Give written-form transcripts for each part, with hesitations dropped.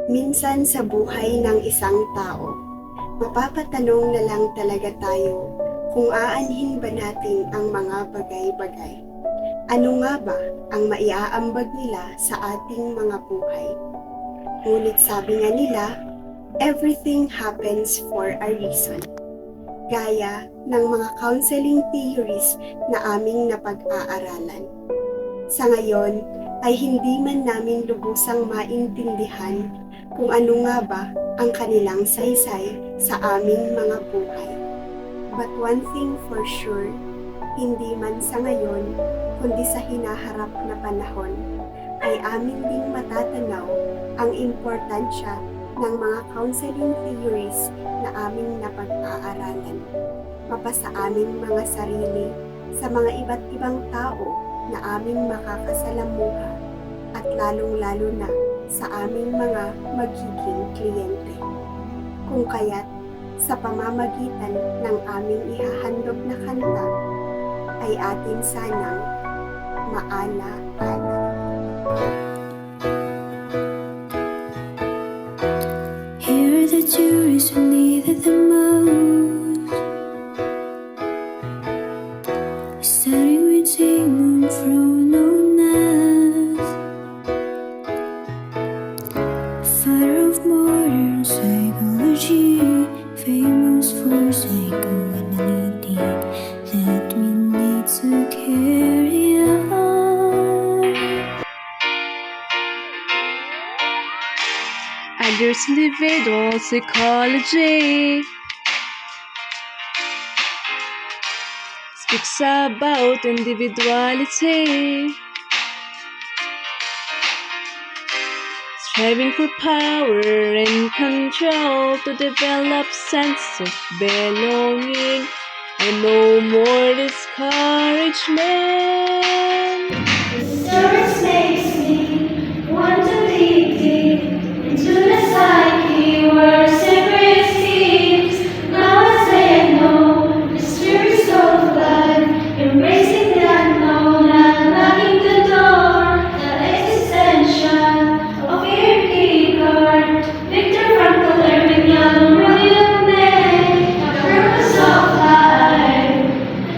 Minsan sa buhay ng isang tao, mapapatanong na lang talaga tayo kung aanhin ba natin ang mga bagay-bagay. Ano nga ba ang maiaambag nila sa ating mga buhay? Ngunit sabi nga nila, everything happens for a reason. Gaya ng mga counseling theories na aming napag-aaralan. Sa ngayon ay hindi man namin lubusang maintindihan kung ano nga ba ang kanilang saysay sa aming mga buhay. But one thing for sure, hindi man sa ngayon, kundi sa hinaharap na panahon, ay amin ding matatanaw ang importansya ng mga counseling theories na aming napag-aaralan. Mapasa aming mga sarili sa mga iba't ibang tao na aming makakasalamuha at lalong-lalo na sa aming mga magiging kliyente. Kung kaya't sa pamamagitan ng aming ihahandog na kanta ay atin sanang maala-ala. Here are the juries who needed the most, starting with Sigmund Freud, known as father of modern psychology, famous for psychoanalytic that we need to carry on. Adler's individual psychology speaks about individuality, striving for power and control to develop sense of belonging and no more discouragement. Stories makes me want to dig deep into the psyche where secret seems. Now I say I know the spirits of life, embracing the unknown, unlocking the door, the existential of Kierkegaard, Viktor Frankl, Erwin Young, William May, the purpose of life,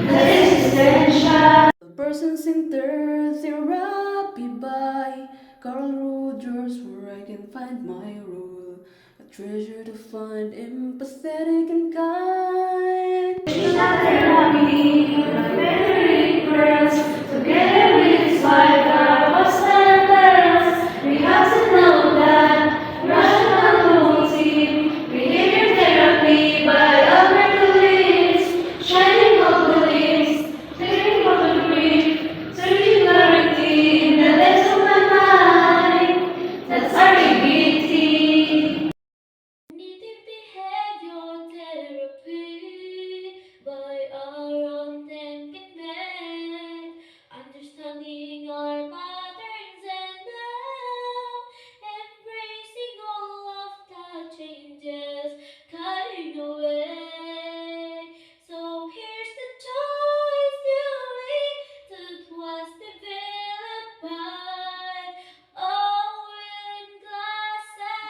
the existential. Person-centered therapy by Carl Rogers, where I can find my role. A treasure to find, empathetic and kind. Therapy, Frederick Burns, together with his wife, Boston Burns, we have to know that rational motive, behavior therapy by Albert Ellis, shining of beliefs, clearing of the grief, searching clarity in the depths of my mind. That's RBT. Cognitive behavior therapy by Aaron Tenkenman, understanding our patterns and now embracing all of the changes, cutting away. So here's the choice theory that was developed by Owen Glaser.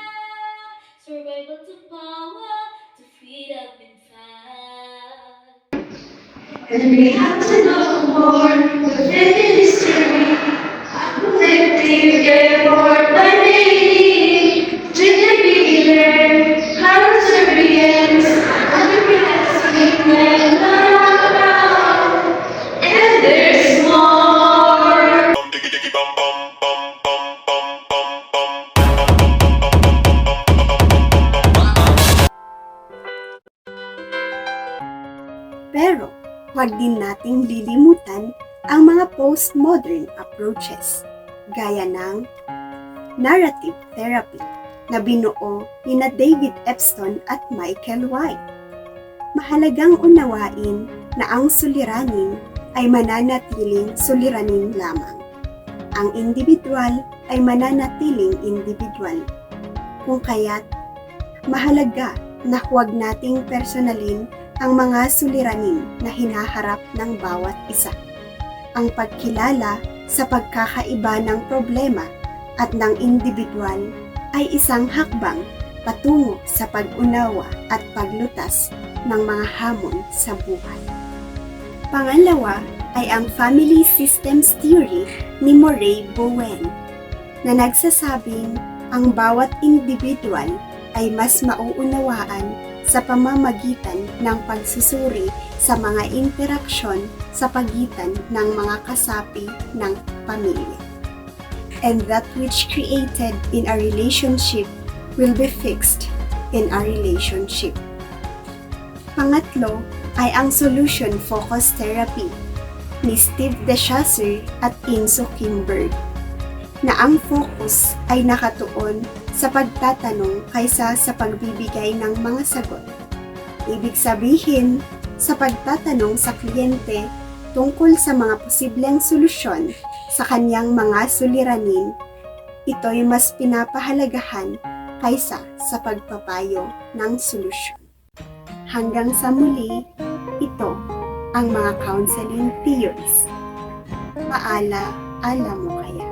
Survival to power, to freedom in fact. And we have to know more, the vivid history, collective effort by Navy, Junior Beeler, Carol Serbians, Andreas Kingman, Laura Brown, and there's more. Pero huwag din nating lilimutan ang mga postmodern approaches, gaya ng narrative therapy na binuo nina David Epstein at Michael White. Mahalagang unawain na ang suliranin ay mananatiling suliranin lamang. Ang individual ay mananatiling individual. Kung kaya't mahalaga na huwag nating personalin ang mga suliranin na hinaharap ng bawat isa. Ang pagkilala sa pagkakaiba ng problema at ng individual ay isang hakbang patungo sa pag-unawa at paglutas ng mga hamon sa buhay. Pangalawa ay ang Family Systems Theory ni Murray Bowen na nagsasabing ang bawat individual ay mas mauunawaan sa pamamagitan ng pagsusuri sa mga interaksyon sa pagitan ng mga kasapi ng pamilya. And that which created in a relationship will be fixed in a relationship. Pangatlo ay ang solution-focused therapy ni Steve DeShazer at Inso Kimberg, na ang focus ay nakatuon sa pagtatanong kaysa sa pagbibigay ng mga sagot. Ibig sabihin, sa pagtatanong sa kliyente tungkol sa mga posibleng solusyon sa kanyang mga suliranin, ito'y mas pinapahalagahan kaysa sa pagpapayo ng solusyon. Hanggang sa muli, ito ang mga counseling theories. Paala-ala mo kaya?